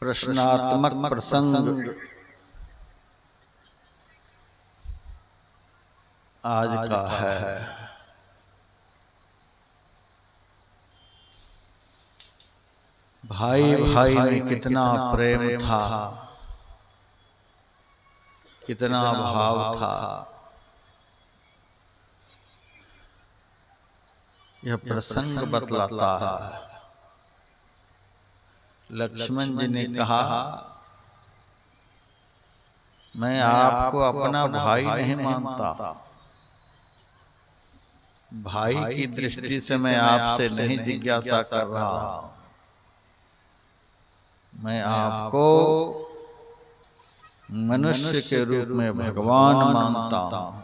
प्रश्नात्मक प्रसंग आज का है। भाई भाई में कितना प्रेम था, कितना भाव था, यह प्रसंग बतलाता है। लक्ष्मण जी ने कहा, मैं आपको अपना भाई नहीं मानता, भाई की दृष्टि से मैं आपसे नहीं जिज्ञासा कर रहा हूं, मैं आपको मनुष्य के रूप में भगवान मानता हूं।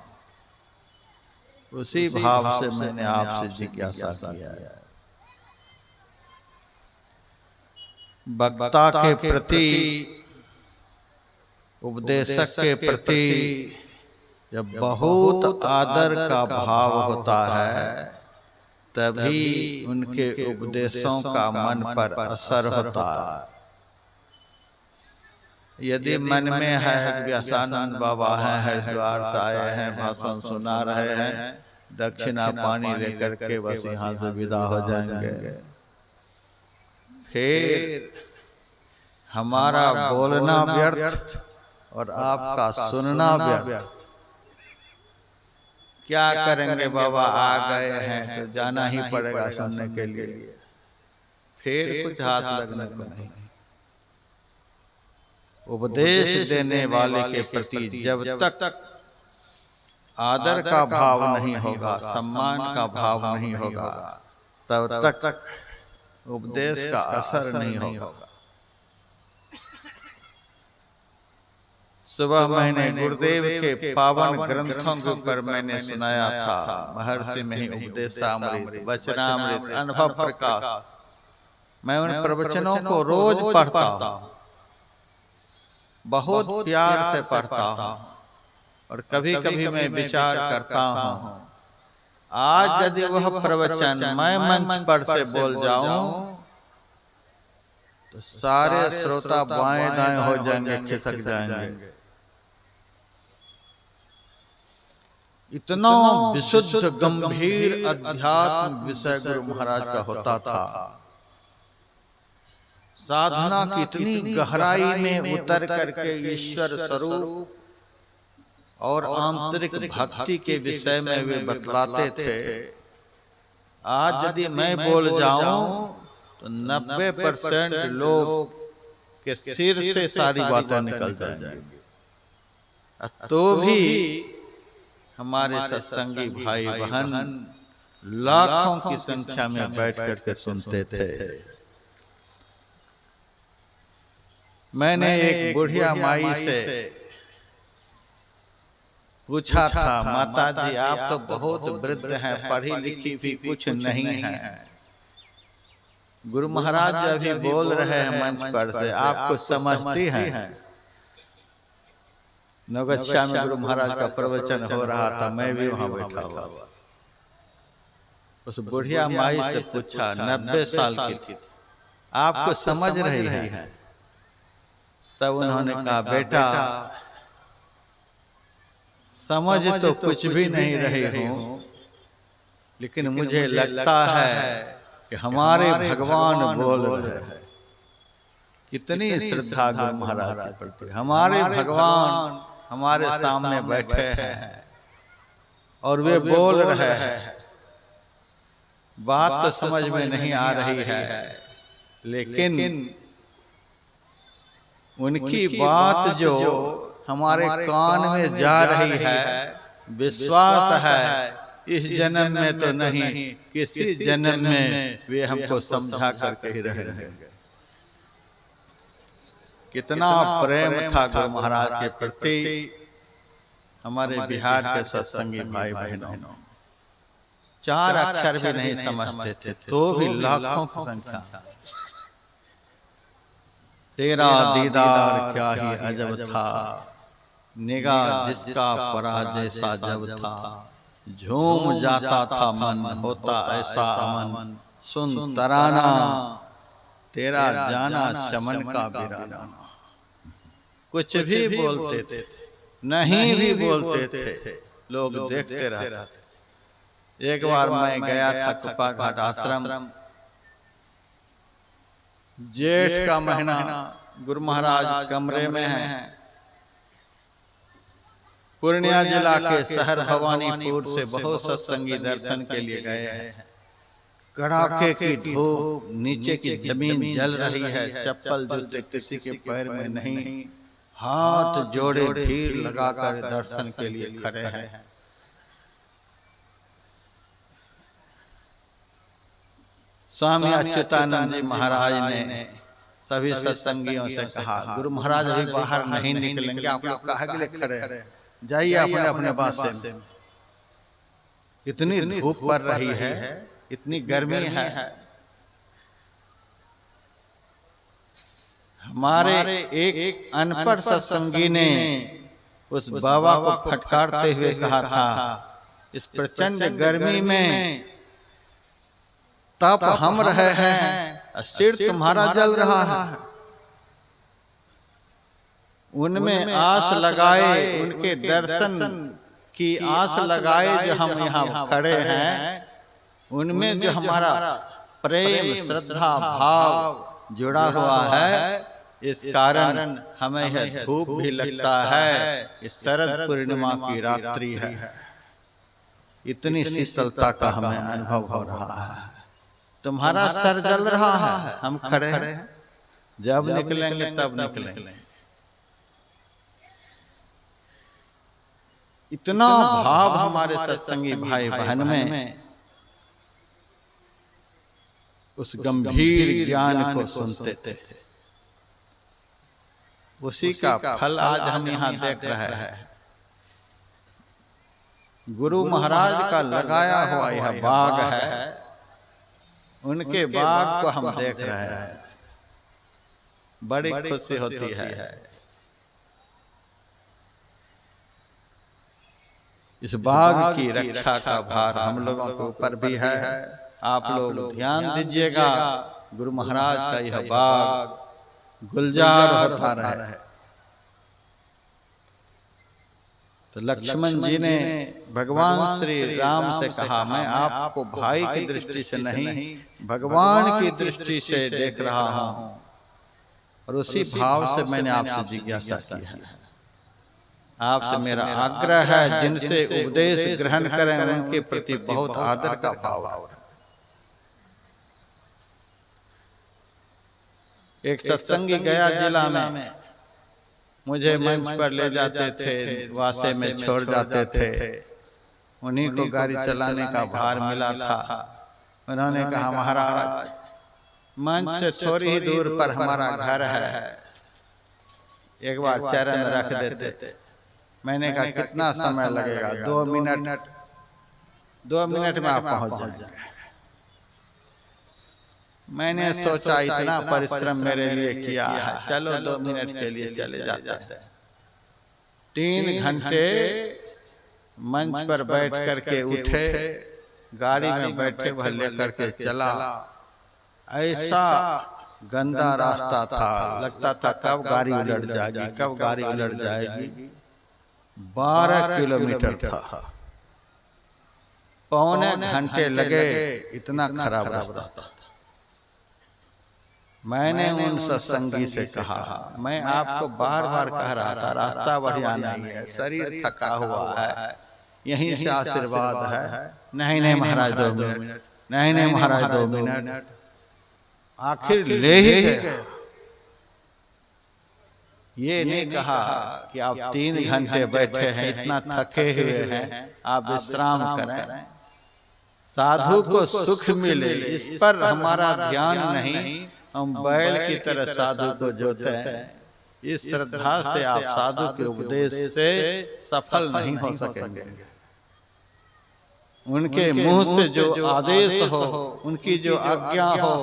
उसी भाव से मैंने आपसे जिज्ञासा किया है। वक्ता के प्रति, उपदेशक के प्रति जब बहुत आदर का भाव होता है तभी उनके उपदेशों का मन पर असर होता है। यदि मन में है व्यासानंद बाबा हैं, हरिद्वार से आए हैं, भाषण सुना रहे हैं, दक्षिणा पानी लेकर के बस यहाँ से विदा हो जाएंगे, फिर हमारा बोलना व्यर्थ और आपका सुनना व्यर्थ। क्या करेंगे, बाबा आ गए हैं तो जाना ही पड़ेगा सुनने के लिए, फिर कुछ हाथ लगने को नहीं। उपदेश देने वाले के प्रति जब तक आदर का भाव नहीं होगा, सम्मान का भाव नहीं होगा, तब तक उपदेश का असर नहीं होगा। सुबह मैंने गुरुदेव के पावन ग्रंथों के ऊपर मैंने सुनाया था, महर्षि में ही उपदेशामृत, वचनामृत, अनुभव प्रकाश। मैं उन प्रवचनों को रोज पढ़ता हूँ, बहुत प्यार से पढ़ता हूँ, और कभी कभी मैं विचार करता हूँ, आज यदि वह प्रवचन मैं मंच पर से बोल जाऊं तो सारे श्रोता बाएं दाएं हो जाएंगे, खिसक जाएंगे। इतना विशुद्ध गंभीर अध्यात्म विषय गुरु महाराज का होता था। साधना की इतनी गहराई में उतर करके ईश्वर स्वरूप और आंतरिक भक्ति के विषय में वे बतलाते थे। आज यदि मैं बोल जाऊं तो 90% लोग के सिर से सारी बातें निकल जाएंगी, तो भी हमारे सत्संगी भाई बहन लाखों की संख्या में बैठ करके सुनते थे। मैंने एक बुढ़िया माई से पूछा था, माता जी आप तो बहुत वृद्ध हैं, पढ़ी लिखी भी कुछ नहीं है, गुरु महाराज अभी बोल रहे हैं मंच पर से, आपको समझती हैं? नवगछिया में गुरु महाराज का प्रवचन हो रहा था, मैं भी वहां बैठा हुआ था। उस बुढ़िया माई से पूछा, 90 साल की थी, आपको समझ रही है? तब उन्होंने कहा, बेटा समझ तो कुछ भी नहीं रही हूं, लेकिन मुझे लगता है कि हमारे भगवान बोल रहे हैं। कितनी श्रद्धा गुरु महाराज के प्रति। हमारे भगवान हमारे सामने बैठे हैं और वे बोल रहे हैं। बात तो समझ में नहीं आ रही है, लेकिन उनकी बात जो हमारे कान में जा रही है, विश्वास है इस जन्म में तो नहीं, किसी जन्म में वे हमको समझा करके ही रहेंगे। कितना प्रेम था गुरु महाराज के प्रति हमारे बिहार के सत्संगी भाई बहनों। 4 अक्षर भी नहीं समझते थे, तो भी लाखों की संख्या। तेरा दीदार क्या ही अजब था, निगाह जिसका पराजय सा जब था, झूम जाता था मन, होता ऐसा अमन, सुन तराना तेरा जाना शमन का बिराना। कुछ भी बोलते थे, नहीं भी बोलते थे, लोग देखते रहते थे। एक बार मैं गया था कुप्पा घाट आश्रम, जेठ का महीना, गुरु महाराज कमरे में हैं। पूर्णिया जिला के शहर भवानीपुर से बहुत सत्संगी दर्शन के लिए गए हैं। कड़ाके की धूप, नीचे की जमीन जल रही है, चप्पल जूते किसी के पैर में नहीं, हाथ जोड़े भीड़ लगाकर दर्शन के लिए खड़े हैं। स्वामी अच्युतानंद जी महाराज ने सभी सत्संगियों से कहा, गुरु महाराज अभी बाहर नहीं निकलेंगे, आप लोग काहे के लिए खड़े हैं, जाइए अपने अपने बास से। इतनी धूप पड़ रही है, इतनी गर्मी है। हमारे एक अनपढ़ सत्संगी ने उस बाबा को फटकारते हुए कहा था, इस प्रचंड गर्मी में तप हम रहे हैं, सिर तुम्हारा जल रहा है। उनमें आस लगाए, उनके दर्शन की आस लगाए जो हम यहाँ खड़े हैं, उनमें जो हमारा प्रेम श्रद्धा भाव जुड़ा हुआ है, इस कारण हमें यह धूप भी लगता है। इस शरद पूर्णिमा की रात्रि है, इतनी शीतलता का हमें अनुभव हो रहा है। तुम्हारा सर जल रहा है, हम खड़े हैं, जब निकलेंगे तब निकलेंगे। इतना भाव हमारे सत्संगी भाई बहन में, उस गंभीर ज्ञान को सुनते थे। उसी का फल आज हम यहाँ देख रहे हैं। गुरु महाराज का लगाया हुआ यह बाग है, उनके बाग को हम देख रहे हैं, बड़ी खुशी होती है। इस बाग की रक्षा का भार हम लोगों के ऊपर भी है। आप लोग ध्यान दीजिएगा, गुरु महाराज का यह बाग गुलजार होता रहे। तो लक्ष्मण जी ने भगवान श्री राम से कहा, मैं आपको भाई की दृष्टि से नहीं, भगवान की दृष्टि से देख रहा हूं, और उसी भाव से मैंने आपसे जिज्ञासा की है। आपसे मेरा आग्रह है, जिनसे उपदेश ग्रहण करें उनके प्रति बहुत आदर का भाव है। एक सत्संगी गया जिला में मुझे मंच पर ले जाते थे, वासे में छोड़ जाते थे। उन्हीं को गाड़ी चलाने का भार मिला था। उन्होंने कहा, महाराज मंच से थोड़ी ही दूर पर हमारा घर है, एक बार चरण रख देते। मैंने कहा, कितना समय लगेगा? 2 मिनट। 2 मिनट में आप पहुंच जाएंगे। मैंने सोचा इतना परिश्रम मेरे लिए किया है, चलो 2 मिनट के लिए चले जाते हैं। 3 घंटे मंच पर बैठ करके उठे, गाड़ी में बैठे वह लेकर के चला। ऐसा गंदा रास्ता था, लगता था कब गाड़ी उलट जाएगी, कब गाड़ी उलट जाएगी। 12 किलोमीटर था, पौने घंटे लगे, इतना खराब रास्ता था। मैंने उन सत्संगी से कहा, मैं आपको बार बार कह रहा था, रास्ता बढ़िया नहीं है, शरीर थका हुआ है, यहीं से आशीर्वाद है। नहीं महाराज 2 मिनट, नहीं महाराज 2 मिनट। आखिर ले ही गए। ये नहीं कहा कि आप 3 घंटे बैठे हैं, इतना थके हुए हैं, आप विश्राम करें, साधु को सुख मिले, इस पर हमारा ध्यान नहीं। हम बैल की तरह साधु को जोते हैं। इस श्रद्धा से आप साधु के उपदेश से सफल नहीं हो सकेंगे। उनके मुंह से जो आदेश हो, उनकी जो आज्ञा हो,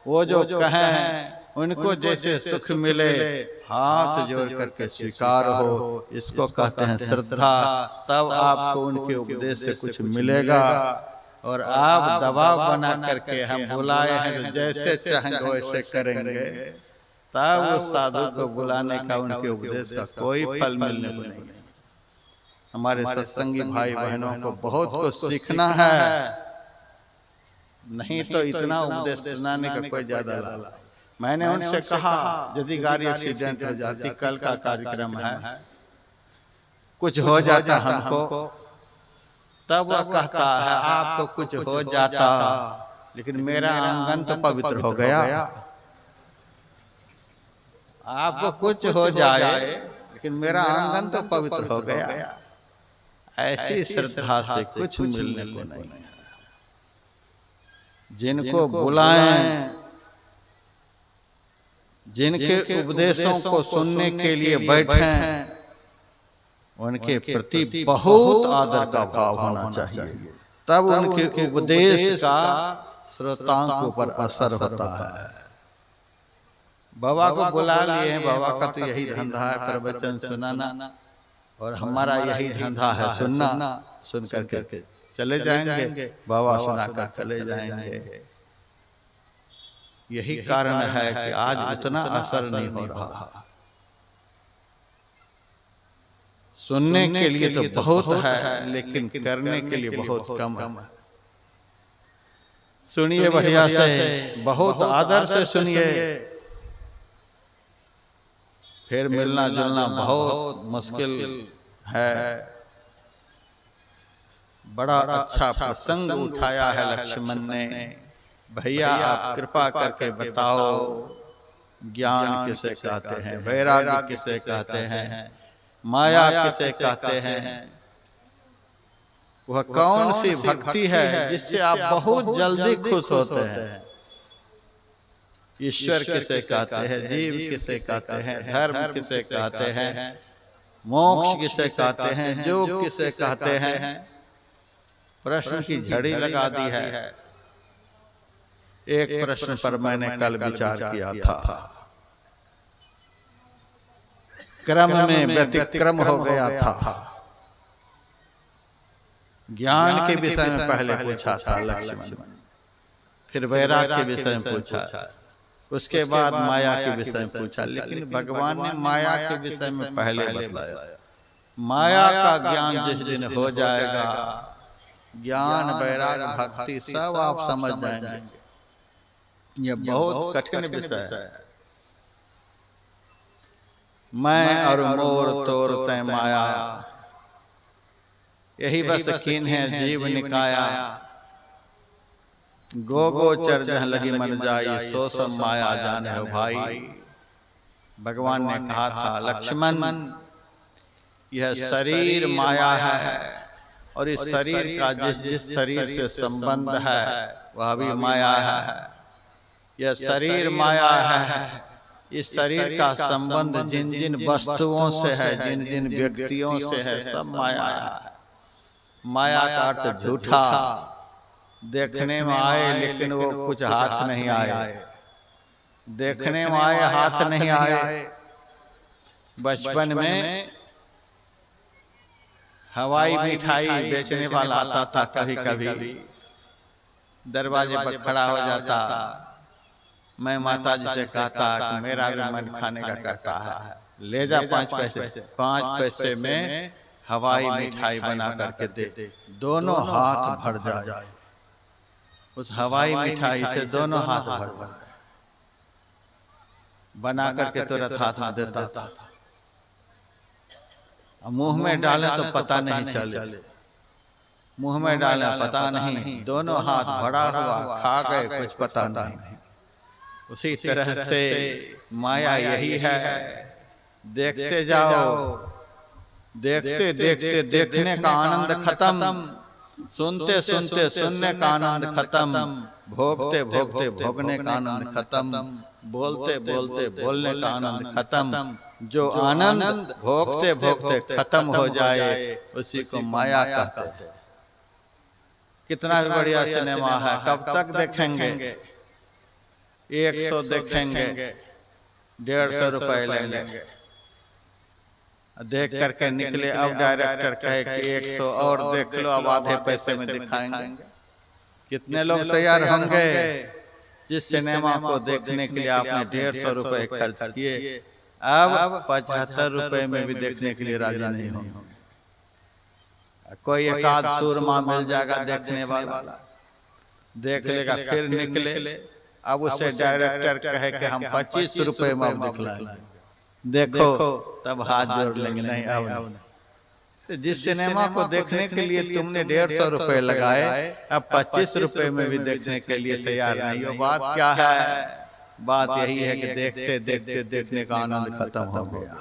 वो जो कहें, उनको जैसे सुख मिले, हाथ जोड़ करके स्वीकार हो, इसको कहते हैं श्रद्धा। तब आपको उनके उपदेश से कुछ मिलेगा और आप दबाव बना करके हम बुलाए हैं तो जैसे चाहेंगे वैसे करेंगे, तब उस साधु को बुलाने का, उनके उपदेश का कोई फल मिलने को नहीं है। हमारे सत्संगी भाई बहनों को बहुत कुछ सीखना है, नहीं तो इतना उपदेश सुनाने का कोई ज्यादा लाभ। मैंने उनसे कहा यदि गाड़ी एक्सीडेंट हो जाती, कल का कार्यक्रम है, कुछ हो जाता हमको, तब वह कहता है आपको कुछ हो जाता लेकिन मेरा आंगन तो पवित्र हो गया। आपको कुछ हो जाए लेकिन मेरा आंगन तो पवित्र हो गया। ऐसी श्रद्धा से कुछ मिलने को नहीं है। जिनको बुलाएं, जिनके उपदेशों को सुनने के लिए बैठें, उनके प्रति बहुत आदर का भाव होना चाहिए, तब उनके उपदेश का श्रोताओं के ऊपर असर होता है। बाबा को बुला लिए हैं, बाबा का तो यही धंधा है प्रवचन सुनाना, और हमारा यही धंधा है सुनना। सुन करके चले जाएंगे, बाबा सुनाकर चले जाएंगे। यही कारण है कि आज उतना असर नहीं हो रहा। सुनने के लिए तो बहुत है, लेकिन करने के लिए बहुत कम है। सुनिए बढ़िया से, बहुत आदर से सुनिए, फिर मिलना जुलना बहुत मुश्किल है। बड़ा अच्छा प्रसंग उठाया है लक्ष्मण ने। भैया आप कृपा करके बताओ, ज्ञान किसे कहते हैं, वैराग्य किसे कहते हैं, माया किसे कहते हैं, वह कौन सी भक्ति है जिससे आप बहुत जल्दी खुश होते हैं। ईश्वर किसे कहते हैं, जीव किसे कहते हैं, धर्म किसे कहते हैं, मोक्ष किसे कहते हैं, योग किसे कहते हैं। प्रश्न की झड़ी लगा दी है। एक प्रश्न पर मैंने कल विचार किया था, क्रम में व्यतिक्रम हो गया था। ज्ञान के विषय में पहले पूछा था लक्ष्मण, फिर वैराग्य के विषय में पूछा, उसके बाद माया के विषय में पूछा। लेकिन भगवान ने माया के विषय में पहले बतलाया। माया का ज्ञान जिस दिन हो जाएगा, ज्ञान वैराग्य भक्ति सब आप समझ जाएंगे। यह बहुत कठिन विषय है। मैं और मोर तोर तय माया, यही बस कीन है जीव निकाया। गो गो चर जह लगी मन जाई, सो सो माया जाने हो भाई। भगवान ने कहा था लक्ष्मण, यह शरीर माया है, और इस शरीर का जिस शरीर से संबंध है वह भी माया है। यह शरीर माया है। इस शरीर का संबंध जिन जिन वस्तुओं से है, जिन जिन व्यक्तियों से है, सब माया है। माया का अर्थ झूठा, देखने में आए लेकिन वो कुछ हाथ नहीं आए, देखने में आए हाथ नहीं आए। बचपन में हवाई मिठाई बेचने वाला आता था, कभी कभी दरवाजे पर खड़ा हो जाता। मैं माता जी से कहता कि मेरा भी मन खाने का करता है, ले जा 5 पैसे। 5 पैसे में हवाई मिठाई बना करके दे, दोनों हाथ भर जाए। उस हवाई मिठाई से दोनों हाथ भर जाए, बना करके तुरंत हाथ में देता था। मुंह में डाले तो पता नहीं चले, मुंह में डाले पता नहीं, दोनों हाथ भरा हुआ खा गए, कुछ पता नहीं। उसी तरह से माया यही है। देखते जाओ, देखते देखते देखने का आनंद खत्म, सुनते सुनते सुनने का आनंद खत्म, भोगते भोगते भोगने का आनंद खत्म, बोलते बोलते बोलने का आनंद खत्म। जो आनंद भोगते भोगते खत्म हो जाए उसी को माया कहते हैं। कितना बढ़िया सिनेमा है, कब तक देखेंगे? 100 देखेंगे, 150 रुपए लेंगे, देख करके निकले। अब डायरेक्टर कहे कि 100 और देख लो, अब आधे पैसे में दिखाएंगे। कितने लोग तैयार होंगे जिस सिनेमा को देखने के लिए आपने 150 रुपए खर्च किए, अब 75 रुपए में भी देखने के लिए राजी नहीं होंगे। कोई एक आध सूरमा मिल जाएगा देखने वाला, देख लेगा, फिर निकले। अब उससे डायरेक्टर कहे कि हम 25 रुपए में अब दिखलाएंगे, देखो, तब हाथ जोड़ लेंगे, नहीं अब नहीं। जिस सिनेमा को देखने के लिए तुमने 150 रुपए लगाए, अब 25 रुपए में भी देखने के लिए तैयार नहीं हो। बात क्या है? बात यही है कि देखते देखते देखने का आनंद खत्म हो गया।